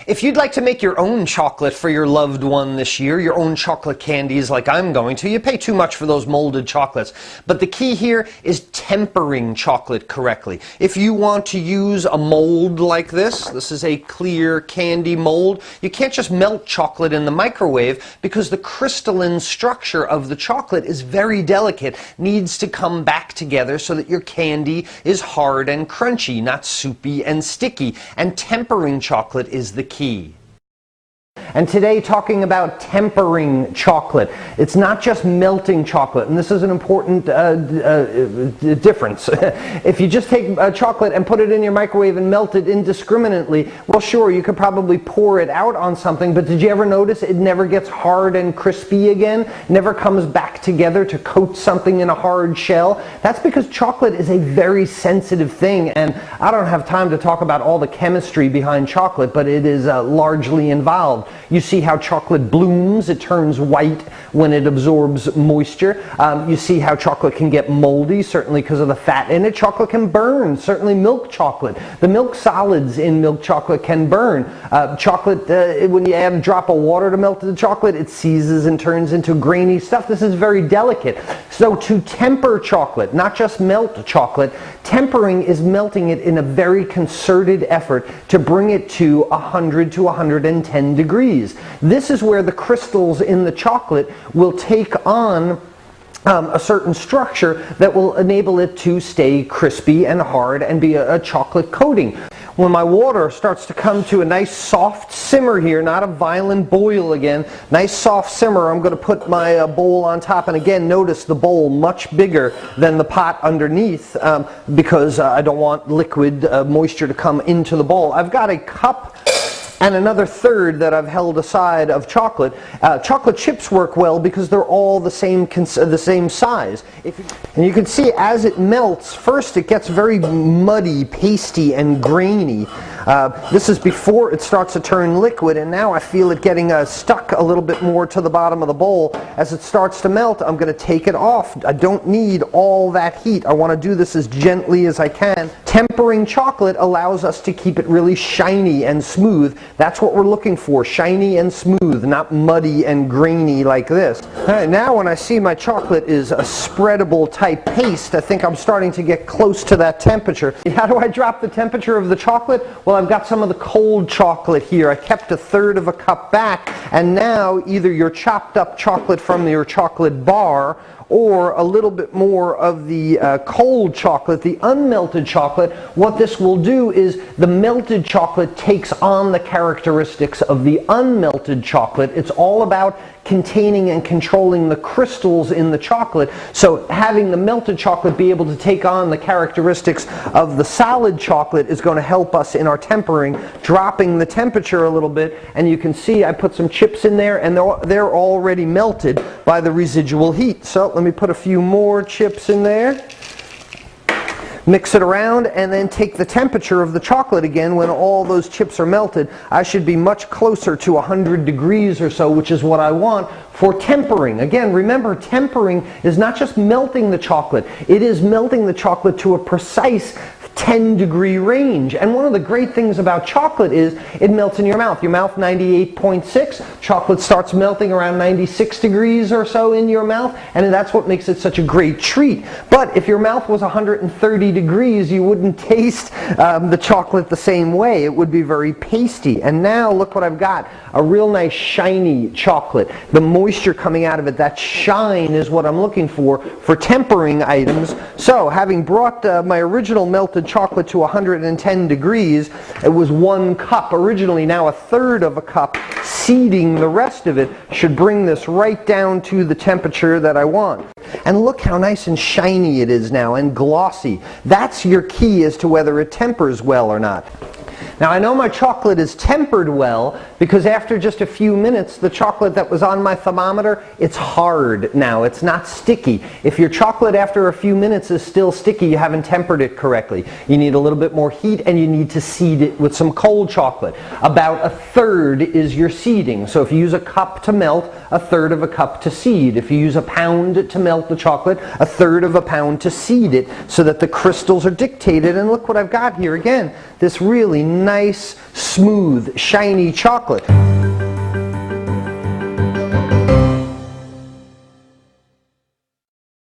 If you'd like to make your own chocolate for your loved one this year, your own chocolate candies like I'm going to, you pay too much for those molded chocolates. But the key here is tempering chocolate correctly. If you want to use a mold like this is a clear candy mold, you can't just melt chocolate in the microwave because the crystalline structure of the chocolate is very delicate, needs to come back together so that your candy is hard and crunchy, not soupy and sticky. And tempering chocolate is the key. And today, talking about tempering chocolate. It's not just melting chocolate, and this is an important difference. If you just take chocolate and put it in your microwave and melt it indiscriminately, well, sure, you could probably pour it out on something, but did you ever notice it never gets hard and crispy again? Never comes back together to coat something in a hard shell? That's because chocolate is a very sensitive thing, and I don't have time to talk about all the chemistry behind chocolate, but it is largely involved. You see how chocolate blooms, it turns white when it absorbs moisture. You see how chocolate can get moldy, certainly because of the fat in it. Chocolate can burn, certainly milk chocolate. The milk solids in milk chocolate can burn. Chocolate, when you add a drop of water to melt the chocolate, it seizes and turns into grainy stuff. This is very delicate. So to temper chocolate, not just melt chocolate, tempering is melting it in a very concerted effort to bring it to 100 to 110 degrees. This is where the crystals in the chocolate will take on a certain structure that will enable it to stay crispy and hard and be a chocolate coating. When my water starts to come to a nice soft simmer here, not a violent boil again, nice soft simmer, I'm going to put my bowl on top, and again notice the bowl much bigger than the pot underneath because I don't want liquid moisture to come into the bowl. I've got a cup and another third that I've held aside of chocolate. Chocolate chips work well because they're all the same size. And you can see as it melts, first it gets very muddy, pasty, and grainy. This is before it starts to turn liquid, and now I feel it getting stuck a little bit more to the bottom of the bowl. As it starts to melt, I'm going to take it off. I don't need all that heat. I want to do this as gently as I can. Tempering chocolate allows us to keep it really shiny and smooth. That's what we're looking for, shiny and smooth, not muddy and grainy like this. All right, now when I see my chocolate is a spreadable type paste, I think I'm starting to get close to that temperature. How do I drop the temperature of the chocolate? Well, I've got some of the cold chocolate here. I kept a third of a cup back, and now either your chopped up chocolate from your chocolate bar or a little bit more of the cold chocolate, the unmelted chocolate. What this will do is the melted chocolate takes on the characteristics of the unmelted chocolate. It's all about containing and controlling the crystals in the chocolate. So having the melted chocolate be able to take on the characteristics of the solid chocolate is going to help us in our tempering, dropping the temperature a little bit. And you can see I put some chips in there, and they're already melted by the residual heat. So let me put a few more chips in there. Mix it around, and then take the temperature of the chocolate again. When all those chips are melted, I should be much closer to 100 degrees or so, which is what I want for tempering. Again, remember, tempering is not just melting the chocolate, it is melting the chocolate to a precise 10-degree range. And one of the great things about chocolate is it melts in your mouth. Your mouth 98.6, chocolate starts melting around 96 degrees or so in your mouth, and that's what makes it such a great treat. But if your mouth was 130 degrees, you wouldn't taste the chocolate the same way. It would be very pasty. And now look what I've got, a real nice shiny chocolate. The moisture coming out of it, that shine is what I'm looking for tempering items. So having brought my original melted chocolate to 110 degrees, it was 1 cup originally, now a third of a cup. Seeding the rest of it should bring this right down to the temperature that I want. And look how nice and shiny it is now, and glossy. That's your key as to whether it tempers well or not. Now I know my chocolate is tempered well because after just a few minutes, the chocolate that was on my thermometer, it's hard now. It's not sticky. If your chocolate after a few minutes is still sticky, you haven't tempered it correctly. You need a little bit more heat, and you need to seed it with some cold chocolate. About a third is your seeding. So if you use a cup to melt, a third of a cup to seed. If you use a pound to melt the chocolate, a third of a pound to seed it, so that the crystals are dictated. And look what I've got here again, this really nice nice, smooth, shiny chocolate.